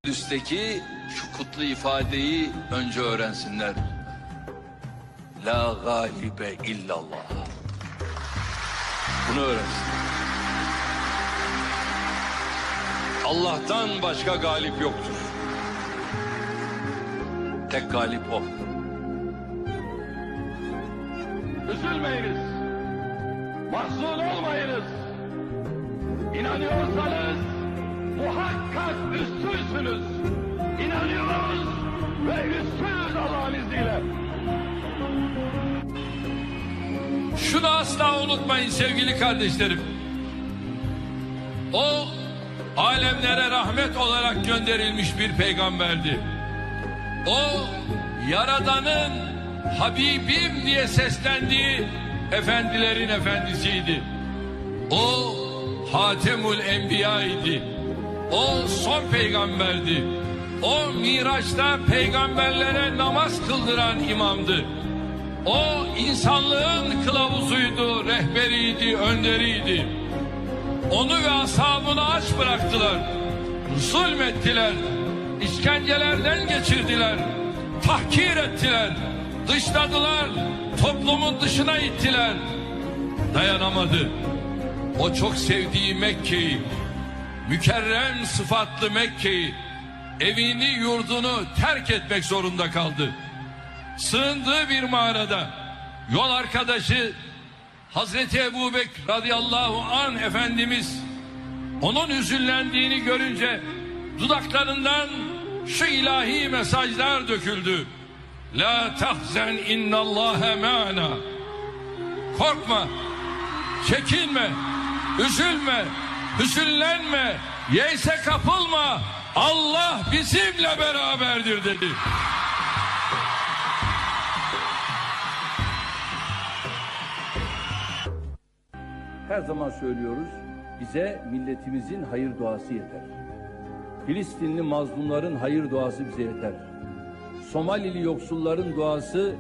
Üstteki şu kutlu ifadeyi önce öğrensinler. La galibe illallah. Bunu öğrensin. Allah'tan başka galip yoktur. Tek galip o. Üzülmeyiniz. Mahzun olmayınız. İnanıyorsanız muhakkak üstünsünüz. İnanıyoruz ve üstünüz Allah'ın izniyle. Şunu asla unutmayın sevgili kardeşlerim. O alemlere rahmet olarak gönderilmiş bir peygamberdi. O Yaradan'ın Habibim diye seslendiği efendilerin efendisiydi. O Hatemül Enbiya idi. O son peygamberdi. O Miraç'ta peygamberlere namaz kıldıran imamdı. O insanlığın kılavuzuydu, rehberiydi, önderiydi. Onu ve ashabını aç bıraktılar. Zulmettiler. İşkencelerden geçirdiler. Tahkir ettiler. Dışladılar. Toplumun dışına ittiler. Dayanamadı. O çok sevdiği Mekke'yi, mükerrem sıfatlı Mekke'yi, evini yurdunu terk etmek zorunda kaldı. Sığındığı bir mağarada yol arkadaşı Hazreti Ebubekir radıyallahu anh Efendimiz onun hüzünlendiğini görünce dudaklarından şu ilahi mesajlar döküldü. La tahzen innallâhe ma'ana. Korkma, çekinme, üzülme, hüzünlenme, yeyse kapılma. Allah bizimle beraberdir dedi. Her zaman söylüyoruz, bize milletimizin hayır duası yeter. Filistinli mazlumların hayır duası bize yeter. Somalili yoksulların duası